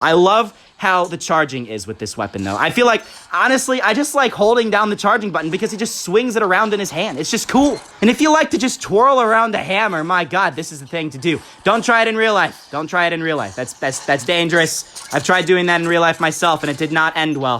I love how the charging is with this weapon, though. I feel like, honestly, I just like holding down the charging button because he just swings it around in his hand. It's just cool. And if you like to just twirl around a hammer, my God, this is the thing to do. Don't try it in real life. Don't try it in real life. That's dangerous. I've tried doing that in real life myself, and it did not end well.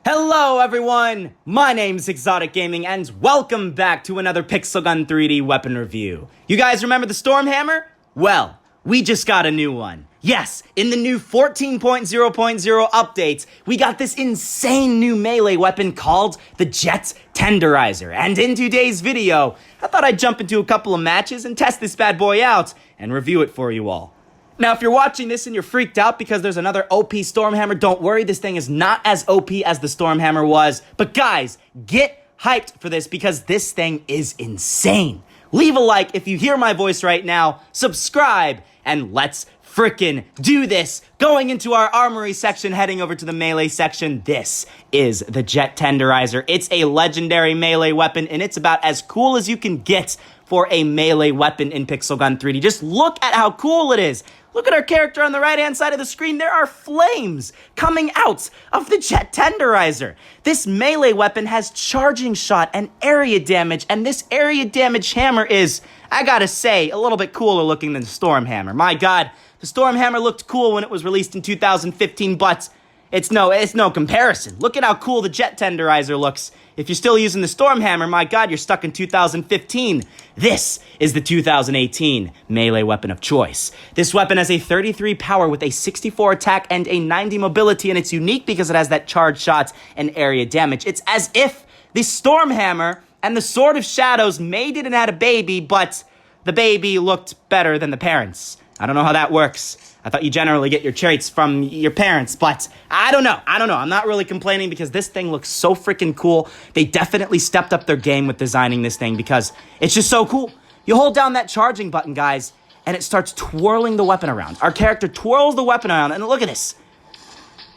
Hello, everyone! My name's ExxotikGaming, and welcome back to another Pixel Gun 3D weapon review. You guys remember the Storm Hammer? Well, we just got a new one. Yes, in the new 14.0.0 updates, we got this insane new melee weapon called the Tenderizer. And in today's video, I thought I'd jump into a couple of matches and test this bad boy out and review it for you all. Now, if you're watching this and you're freaked out because there's another OP Storm Hammer, don't worry, this thing is not as OP as the Storm Hammer was. But guys, get hyped for this because this thing is insane. Leave a like if you hear my voice right now, subscribe, and let's frickin' do this. Going into our armory section, heading over to the melee section, this is the Tenderizer. It's a legendary melee weapon, and it's about as cool as you can get for a melee weapon in Pixel Gun 3D. Just look at how cool it is. Look at our character on the right-hand side of the screen. There are flames coming out of the Tenderizer. This melee weapon has charging shot and area damage, and this area damage hammer is, I gotta say, a little bit cooler looking than the Storm Hammer. My God, the Storm Hammer looked cool when it was released in 2015, but it's no comparison. Look at how cool the Tenderizer looks. If you're still using the Storm Hammer, my God, you're stuck in 2015. This is the 2018 melee weapon of choice. This weapon has a 33 power with a 64 attack and a 90 mobility, and it's unique because it has that charge shots and area damage. It's as if the Storm Hammer and the Sword of Shadows made it and had a baby, but the baby looked better than the parents. I don't know how that works. I thought you generally get your traits from your parents, but I don't know. I'm not really complaining because this thing looks so freaking cool. They definitely stepped up their game with designing this thing because it's just so cool. You hold down that charging button, guys, and it starts twirling the weapon around. Our character twirls the weapon around, and look at this.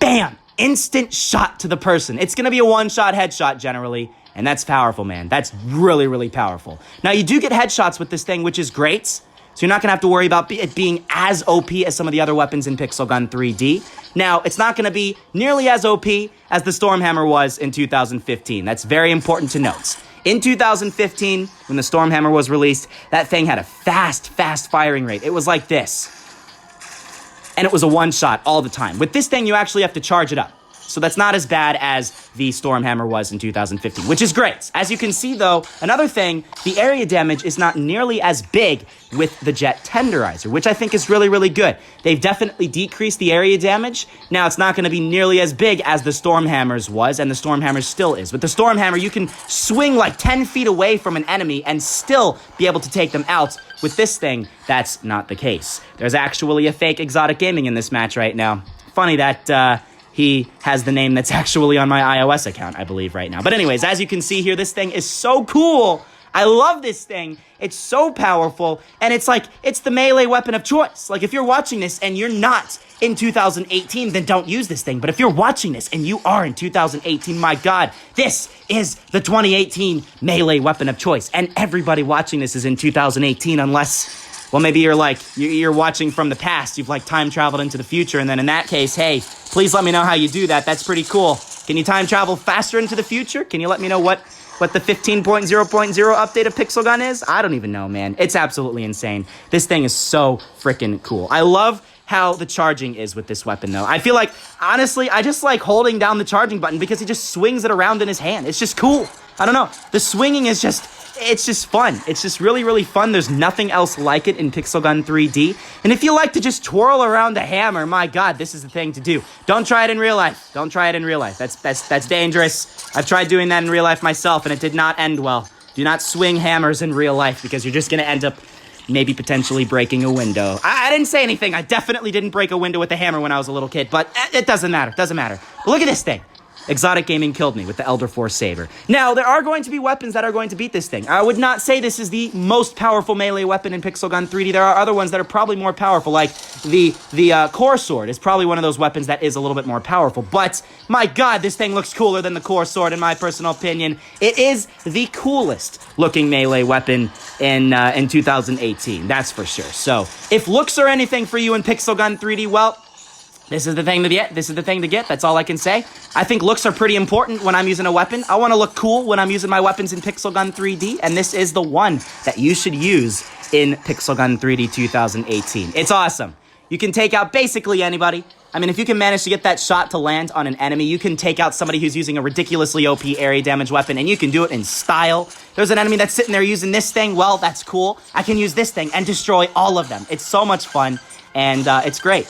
Bam! Instant shot to the person. It's going to be a one-shot headshot generally, and that's powerful, man. That's really, really powerful. Now, you do get headshots with this thing, which is great. So you're not going to have to worry about it being as OP as some of the other weapons in Pixel Gun 3D. Now, it's not going to be nearly as OP as the Storm Hammer was in 2015. That's very important to note. In 2015, when the Storm Hammer was released, that thing had a fast firing rate. It was like this. And it was a one-shot all the time. With this thing, you actually have to charge it up. So that's not as bad as the Storm Hammer was in 2015, which is great. As you can see, though, another thing, the area damage is not nearly as big with the Tenderizer, which I think is really, really good. They've definitely decreased the area damage. Now, it's not going to be nearly as big as the Storm Hammer's was, and the Storm Hammer still is. With the Storm Hammer, you can swing like 10 feet away from an enemy and still be able to take them out. With this thing, that's not the case. There's actually a fake ExxotikGaming in this match right now. Funny that, he has the name that's actually on my iOS account, I believe, right now. But anyways, as you can see here, this thing is so cool. I love this thing. It's so powerful, and it's like, it's the melee weapon of choice. Like, if you're watching this and you're not in 2018, then don't use this thing. But if you're watching this and you are in 2018, my God, this is the 2018 melee weapon of choice. And everybody watching this is in 2018 unless, well, maybe you're watching from the past. You've, like, time traveled into the future, and then in that case, hey, please let me know how you do that. That's pretty cool. Can you time travel faster into the future? Can you let me know what the 15.0.0 update of Pixel Gun is? I don't even know, man. It's absolutely insane. This thing is so freaking cool. I love how the charging is with this weapon, though. I feel like, honestly, I just like holding down the charging button because he just swings it around in his hand. It's just cool. I don't know. The swinging is just, it's just fun. It's just really, really fun. There's nothing else like it in Pixel Gun 3D. And if you like to just twirl around a hammer, my God, this is the thing to do. Don't try it in real life. Don't try it in real life. That's dangerous. I've tried doing that in real life myself, and it did not end well. Do not swing hammers in real life because you're just going to end up maybe potentially breaking a window. I didn't say anything. I definitely didn't break a window with a hammer when I was a little kid, but it doesn't matter. It doesn't matter. But look at this thing. ExxotikGaming killed me with the Elder Force Saber. Now, there are going to be weapons that are going to beat this thing. I would not say this is the most powerful melee weapon in Pixel Gun 3D. There are other ones that are probably more powerful, like the Core Sword is probably one of those weapons that is a little bit more powerful. But, my God, this thing looks cooler than the Core Sword, in my personal opinion. It is the coolest looking melee weapon in 2018, that's for sure. So, if looks are anything for you in Pixel Gun 3D, well, This is the thing to get. This is the thing to get. That's all I can say. I think looks are pretty important when I'm using a weapon. I want to look cool when I'm using my weapons in Pixel Gun 3D, and this is the one that you should use in Pixel Gun 3D 2018. It's awesome. You can take out basically anybody. I mean, if you can manage to get that shot to land on an enemy, you can take out somebody who's using a ridiculously OP area damage weapon, and you can do it in style. There's an enemy that's sitting there using this thing. Well, that's cool. I can use this thing and destroy all of them. It's so much fun, and it's great.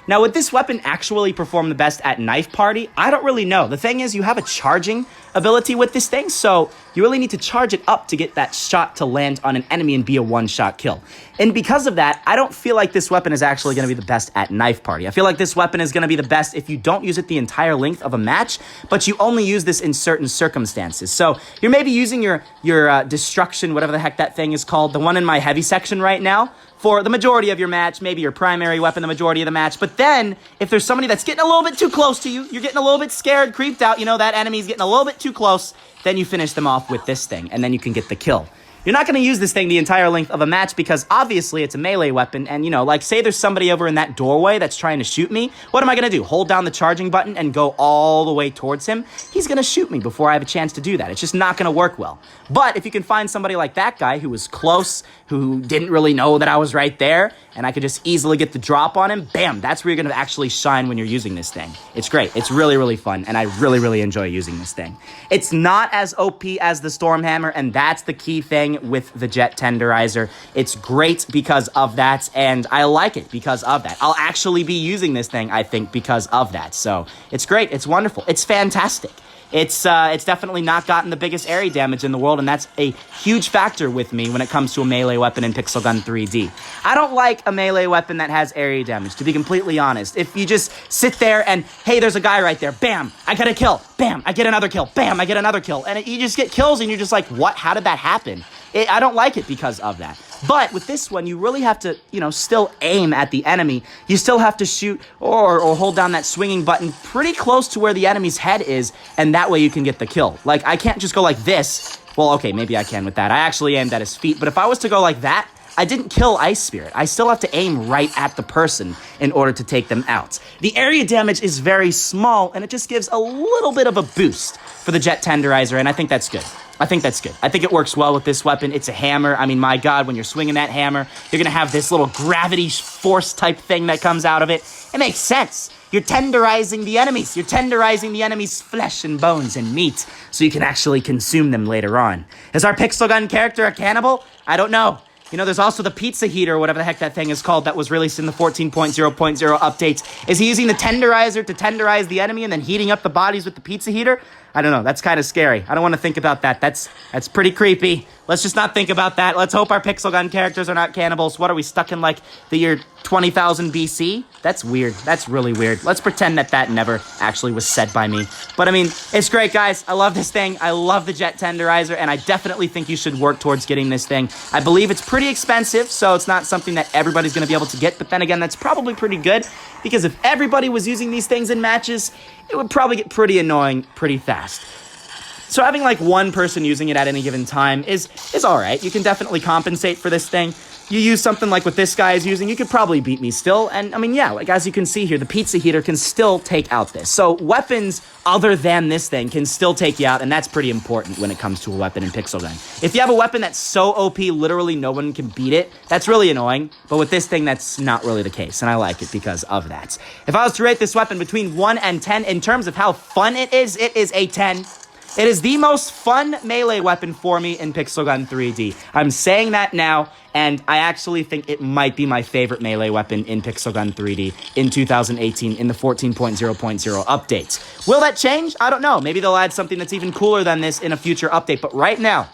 Now, would this weapon actually perform the best at Knife Party? I don't really know. The thing is, you have a charging ability with this thing, so you really need to charge it up to get that shot to land on an enemy and be a one-shot kill. And because of that, I don't feel like this weapon is actually going to be the best at Knife Party. I feel like this weapon is going to be the best if you don't use it the entire length of a match, but you only use this in certain circumstances. So you're maybe using your destruction, whatever the heck that thing is called, the one in my heavy section right now, for the majority of your match, maybe your primary weapon the majority of the match. But then, if there's somebody that's getting a little bit too close to you, you're getting a little bit scared, creeped out, you know, that enemy's getting a little bit too close, then you finish them off with this thing, and then you can get the kill. You're not going to use this thing the entire length of a match because obviously it's a melee weapon, and, you know, like, say there's somebody over in that doorway that's trying to shoot me. What am I going to do? Hold down the charging button and go all the way towards him? He's going to shoot me before I have a chance to do that. It's just not going to work well. But if you can find somebody like that guy who was close, who didn't really know that I was right there, and I could just easily get the drop on him, bam, that's where you're going to actually shine when you're using this thing. It's great. It's really, really fun, and I really, really enjoy using this thing. It's not as OP as the Stormhammer, and that's the key thing with the Jet Tenderizer. It's great because of that, and I like it because of that. I'll actually be using this thing, I think, because of that. So it's great. It's wonderful. It's fantastic. It's definitely not gotten the biggest area damage in the world, and that's a huge factor with me when it comes to a melee weapon in Pixel Gun 3D. I don't like a melee weapon that has area damage, to be completely honest. If you just sit there and, hey, there's a guy right there, bam, I get a kill, bam, I get another kill, bam, I get another kill, and you just get kills, and you're just like, what? How did that happen? I don't like it because of that. But with this one, you really have to, you know, still aim at the enemy. You still have to shoot or hold down that swinging button pretty close to where the enemy's head is, and that way you can get the kill. Like, I can't just go like this. Well, okay, maybe I can with that. I actually aimed at his feet, but if I was to go like that, I didn't kill Ice Spirit. I still have to aim right at the person in order to take them out. The area damage is very small, and it just gives a little bit of a boost for the Jet Tenderizer, and I think that's good. I think that's good. I think it works well with this weapon. It's a hammer. I mean, my God, when you're swinging that hammer, you're going to have this little gravity force type thing that comes out of it. It makes sense. You're tenderizing the enemies. You're tenderizing the enemy's flesh and bones and meat so you can actually consume them later on. Is our Pixel Gun character a cannibal? I don't know. You know, there's also the pizza heater, or whatever the heck that thing is called, that was released in the 14.0.0 updates. Is he using the tenderizer to tenderize the enemy and then heating up the bodies with the pizza heater? I don't know. That's kind of scary. I don't want to think about that. That's pretty creepy. Let's just not think about that. Let's hope our Pixel Gun characters are not cannibals. What are we, stuck in, like, the year 20,000 BC? That's weird. That's really weird. Let's pretend that that never actually was said by me. But, I mean, it's great, guys. I love this thing. I love the Jet Tenderizer, and I definitely think you should work towards getting this thing. I believe it's pretty expensive, so it's not something that everybody's going to be able to get. But then again, that's probably pretty good, because if everybody was using these things in matches, it would probably get pretty annoying pretty fast. So having like one person using it at any given time is all right. You can definitely compensate for this thing. You use something like what this guy is using, you could probably beat me still. And I mean, yeah, like as you can see here, the pizza heater can still take out this. So weapons other than this thing can still take you out, and that's pretty important when it comes to a weapon in Pixel Gun. If you have a weapon that's so OP, literally no one can beat it, that's really annoying. But with this thing, that's not really the case, and I like it because of that. If I was to rate this weapon between 1 and 10 in terms of how fun it is a 10. It is the most fun melee weapon for me in Pixel Gun 3D. I'm saying that now, and I actually think it might be my favorite melee weapon in Pixel Gun 3D in 2018 in the 14.0.0 update. Will that change? I don't know. Maybe they'll add something that's even cooler than this in a future update. But right now,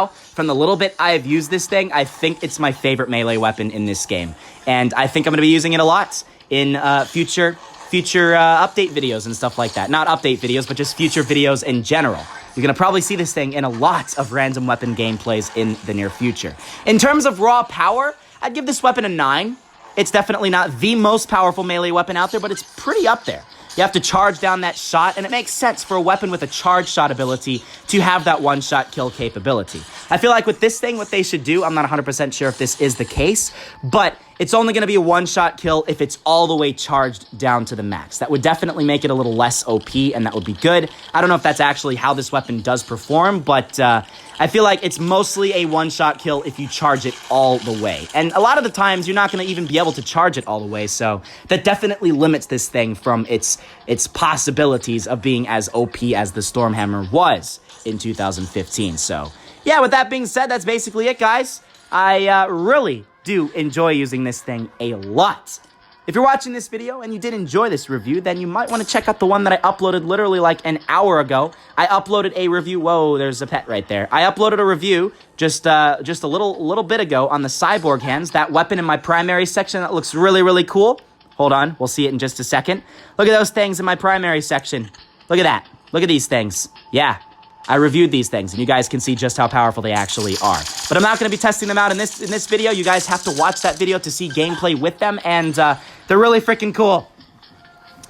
from the little bit I have used this thing, I think it's my favorite melee weapon in this game. And I think I'm going to be using it a lot in future update videos and stuff like that. Not update videos, but just future videos in general. You're going to probably see this thing in a lot of random weapon gameplays in the near future. In terms of raw power, I'd give this weapon a 9. It's definitely not the most powerful melee weapon out there, but it's pretty up there. You have to charge down that shot, and it makes sense for a weapon with a charge shot ability to have that one-shot kill capability. I feel like with this thing, what they should do, I'm not 100% sure if this is the case, but it's only going to be a one-shot kill if it's all the way charged down to the max. That would definitely make it a little less OP, and that would be good. I don't know if that's actually how this weapon does perform, but I feel like it's mostly a one-shot kill if you charge it all the way. And a lot of the times, you're not going to even be able to charge it all the way, so that definitely limits this thing from its possibilities of being as OP as the Stormhammer was in 2015. So, yeah, with that being said, that's basically it, guys. I really do enjoy using this thing a lot. If you're watching this video and you did enjoy this review, then you might want to check out the one that I uploaded literally like an hour ago. I uploaded a review. Whoa, there's a pet right there. I uploaded a review just a little bit ago on the CYBORG hands, that weapon in my primary section that looks really, really cool. Hold on, we'll see it in just a second. Look at those things in my primary section. Look at that. Look at these things. Yeah. I reviewed these things, and you guys can see just how powerful they actually are. But I'm not going to be testing them out in this video. You guys have to watch that video to see gameplay with them, and they're really freaking cool.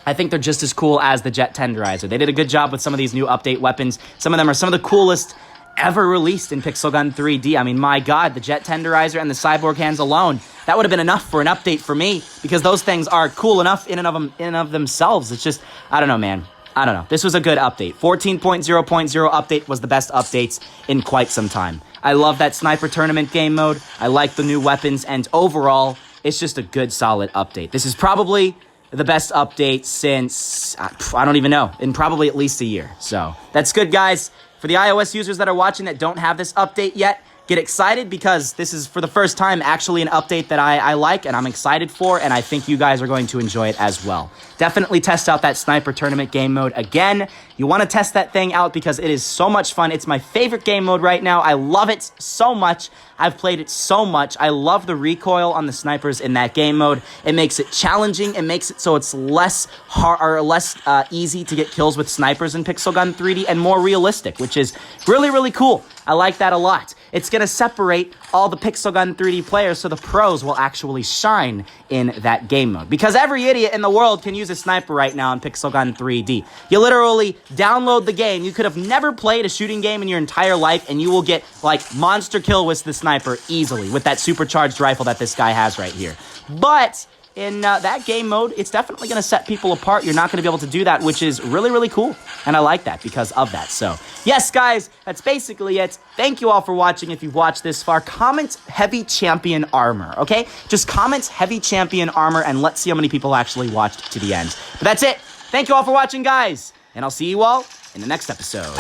I think they're just as cool as the Jet Tenderizer. They did a good job with some of these new update weapons. Some of them are some of the coolest ever released in Pixel Gun 3D. I mean, my God, the Jet Tenderizer and the CYBORG hands alone, that would have been enough for an update for me, because those things are cool enough in and of themselves. It's just, I don't know, man. I don't know. This was a good update. 14.0.0 update was the best updates in quite some time. I love that sniper tournament game mode. I like the new weapons, and overall, it's just a good, solid update. This is probably the best update since, I don't even know, in probably at least a year. So, that's good, guys. For the iOS users that are watching that don't have this update yet, get excited, because this is, for the first time, actually an update that I like and I'm excited for, and I think you guys are going to enjoy it as well. Definitely test out that sniper tournament game mode again. You want to test that thing out because it is so much fun. It's my favorite game mode right now. I love it so much. I've played it so much. I love the recoil on the snipers in that game mode. It makes it challenging. It makes it so it's less hard or less easy to get kills with snipers in Pixel Gun 3D and more realistic, which is really, really cool. I like that a lot. It's going to separate all the Pixel Gun 3D players so the pros will actually shine in that game mode. Because every idiot in the world can use a sniper right now in Pixel Gun 3D. You literally download the game. You could have never played a shooting game in your entire life, and you will get, like, monster kill with the sniper easily with that supercharged rifle that this guy has right here. But in that game mode, it's definitely going to set people apart. You're not going to be able to do that, which is really, really cool. And I like that because of that. So, yes, guys, that's basically it. Thank you all for watching. If you've watched this far, comment Heavy Champion Armor, okay? Just comment Heavy Champion Armor, and let's see how many people actually watched to the end. But that's it. Thank you all for watching, guys. And I'll see you all in the next episode.